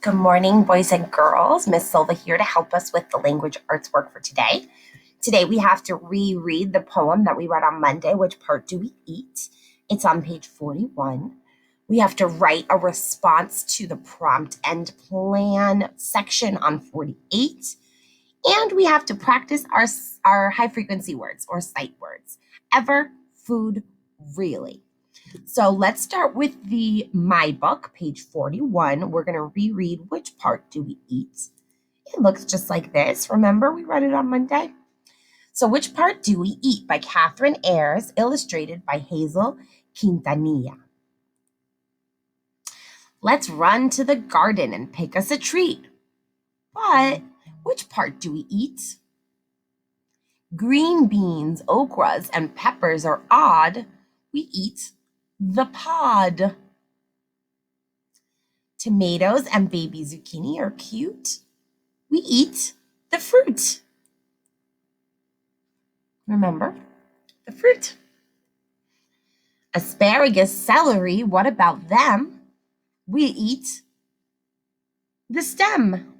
Good morning, boys and girls. Miss Silva here to help us with the language arts work for today. Today we have to reread the poem that we read on Monday. Which part do we eat? It's on page 41. We have to write a response to the prompt and plan section on 48. And we have to practice our high frequency words or sight words. Ever, food, really. So let's start with the My Book, page 41. We're going to reread Which Part Do We Eat? It looks just like this. Remember, we read it on Monday? So Which Part Do We Eat by Catherine Ayers, illustrated by Hazel Quintanilla. Let's run to the garden and pick us a treat. But which part do we eat? Green beans, okras, and peppers are odd. We eat the pod. Tomatoes and baby zucchini are cute. We eat the fruit. Remember, the fruit. Asparagus, celery, what about them? We eat the stem.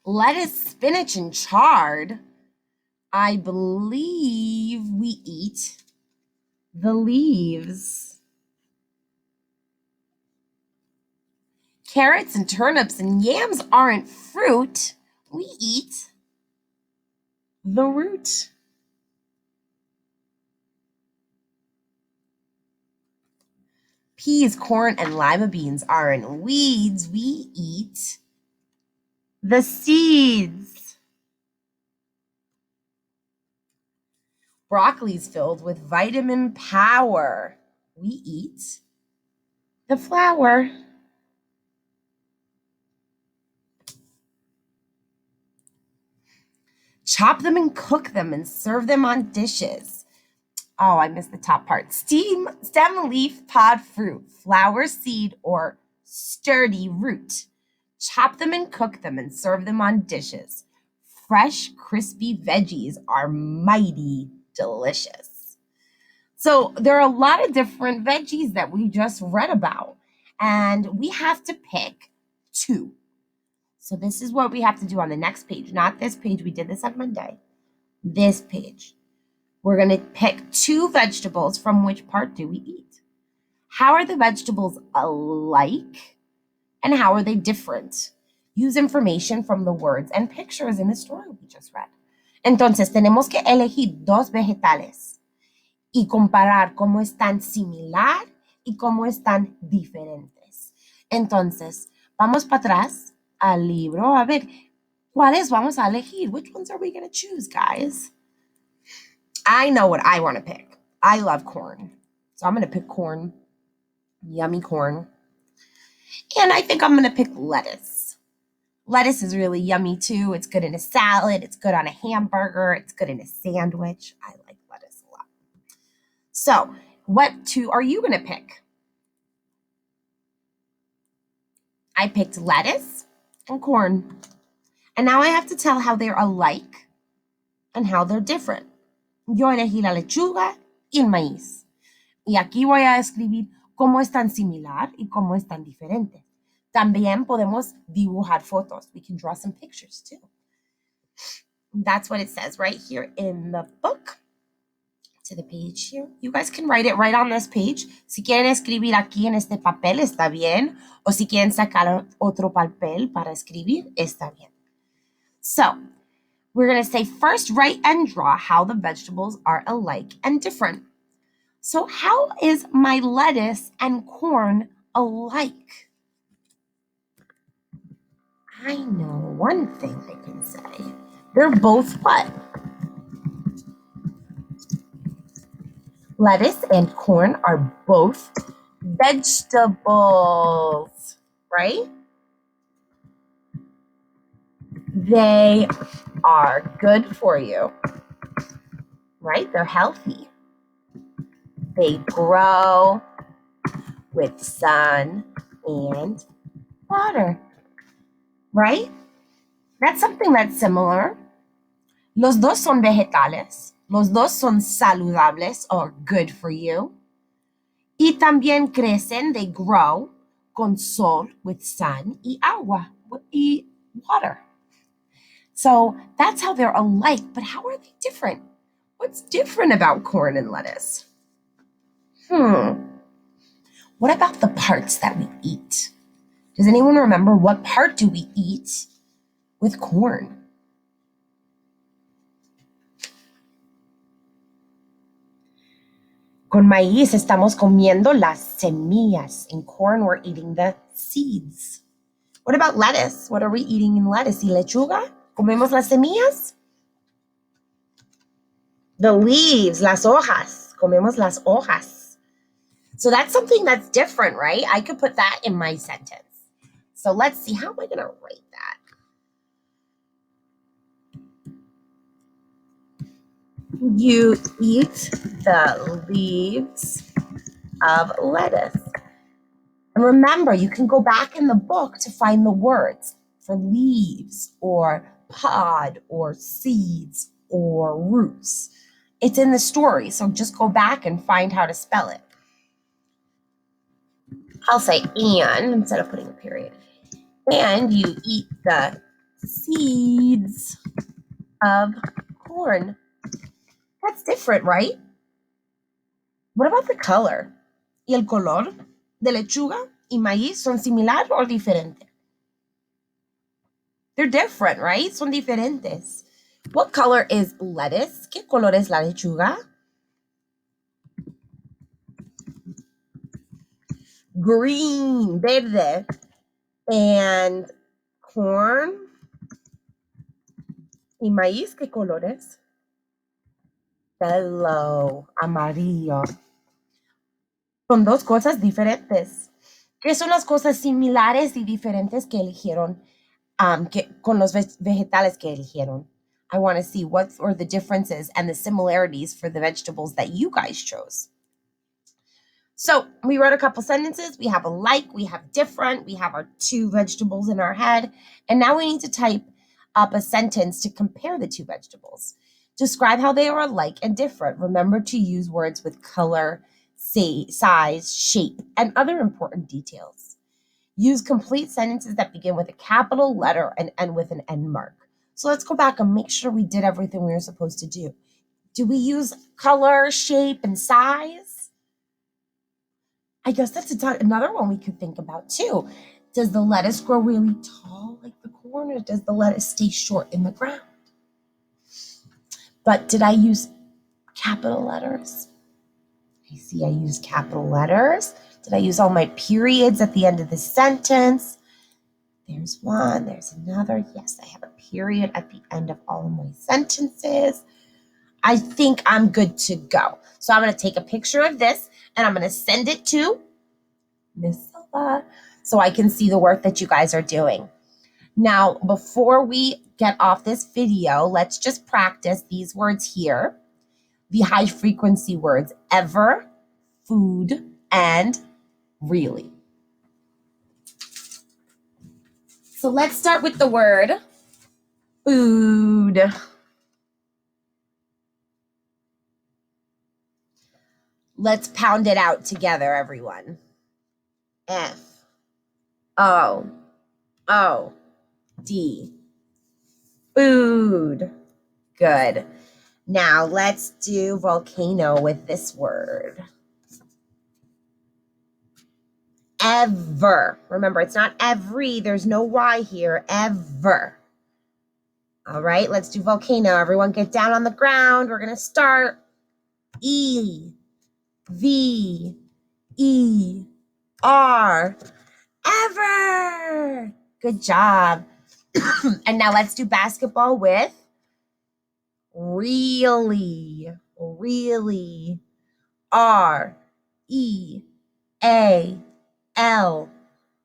Lettuce, spinach, and chard. I believe we eat the leaves. Carrots and turnips and yams aren't fruit. We eat the root. Peas, corn, and lima beans aren't weeds. We eat the seeds. Broccoli's filled with vitamin power. We eat the flower. Chop them and cook them and serve them on dishes. Oh, I missed the top part. Stem, leaf, pod, fruit, flower, seed, or sturdy root. Chop them and cook them and serve them on dishes. Fresh, crispy veggies are mighty delicious. So there are a lot of different veggies that we just read about, and we have to pick two. So this is what we have to do on the next page, not this page. We did this on Monday. This page. We're going to pick two vegetables. From which part do we eat? How are the vegetables alike? And how are they different? Use information from the words and pictures in the story we just read. Entonces, tenemos que elegir dos vegetales y comparar cómo están similar y cómo están diferentes. Entonces, vamos para atrás al libro a ver cuáles vamos a elegir. Which ones are we going to choose, guys? I know what I want to pick. I love corn. So I'm going to pick corn. Yummy corn. And I think I'm going to pick lettuce. Lettuce is really yummy too. It's good in a salad. It's good on a hamburger. It's good in a sandwich. I like lettuce a lot. So what two are you going to pick? I picked lettuce and corn. And now I have to tell how they're alike and how they're different. Yo elegí la lechuga y el maíz. Y aquí voy a escribir cómo están similar y cómo están diferentes. También podemos dibujar fotos. We can draw some pictures too. That's what it says right here in the book. To the page here. You guys can write it right on this page. Si quieren escribir aquí en este papel, está bien. O si quieren sacar otro papel para escribir, está bien. So, we're going to say first, write and draw how the vegetables are alike and different. So how is my lettuce and corn alike? I know one thing I can say. They're both what? Lettuce and corn are both vegetables, right? They are good for you, right? They're healthy. They grow with sun and water, right? That's something that's similar. Los dos son vegetales. Los dos son saludables or good for you. Y también crecen, they grow, con sol, with sun, y agua, y water. So that's how they're alike, but how are they different? What's different about corn and lettuce? What about the parts that we eat? Does anyone remember what part do we eat with corn? Con maíz estamos comiendo las semillas. In corn, we're eating the seeds. What about lettuce? What are we eating in lettuce? ¿Y lechuga? ¿Comemos las semillas? The leaves, las hojas. Comemos las hojas. So that's something that's different, right? I could put that in my sentence. So let's see, how am I going to write that? You eat the leaves of lettuce. And remember, you can go back in the book to find the words for leaves or pod or seeds or roots. It's in the story, so just go back and find how to spell it. I'll say and instead of putting a period. And you eat the seeds of corn. That's different, right? What about the color? ¿Y el color de lechuga y maíz son similar o diferente? They're different, right? Son diferentes. What color is lettuce? ¿Qué color es la lechuga? Green, verde. And corn y maíz, ¿qué colores? Yellow, amarillo. Son dos cosas diferentes. ¿Qué son las cosas similares y diferentes que eligieron con los vegetales que eligieron? I want to see what are the differences and the similarities for the vegetables that you guys chose. So we wrote a couple sentences. We have alike, we have different, we have our two vegetables in our head. And now we need to type up a sentence to compare the two vegetables. Describe how they are alike and different. Remember to use words with color, size, shape, and other important details. Use complete sentences that begin with a capital letter and end with an end mark. So let's go back and make sure we did everything we were supposed to do. Do we use color, shape, and size? I guess that's another one we could think about too. Does the lettuce grow really tall like the corn, or does the lettuce stay short in the ground? But did I use capital letters? I see I used capital letters. Did I use all my periods at the end of the sentence? There's one, there's another. Yes, I have a period at the end of all of my sentences. I think I'm good to go. So I'm going to take a picture of this and I'm going to send it to Miss Silva so I can see the work that you guys are doing. Now, before we get off this video, let's just practice these words here. The high frequency words, ever, food, and really. So let's start with the word food. Let's pound it out together, everyone. F-O-O-D. Food. Good. Now let's do volcano with this word. Ever. Remember, it's not every. There's no Y here. Ever. All right, let's do volcano. Everyone get down on the ground. We're going to start. E. V. E. R. Ever. Good job. And now let's do basketball with really. Really. R. E. A. L.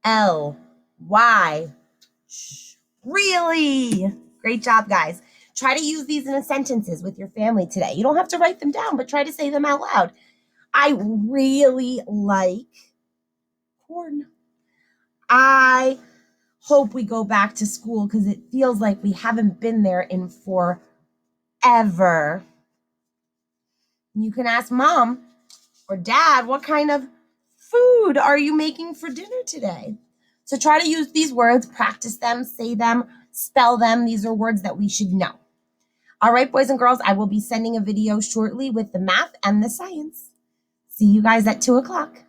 L. Y. Really. Great job, guys. Try to use these in sentences with your family today. You don't have to write them down, but try to say them out loud. I really like corn. I hope we go back to school because it feels like we haven't been there in forever. You can ask mom or dad, what kind of food are you making for dinner today? So try to use these words, practice them, say them, spell them. These are words that we should know. All right, boys and girls, I will be sending a video shortly with the math and the science. See you guys at 2 o'clock.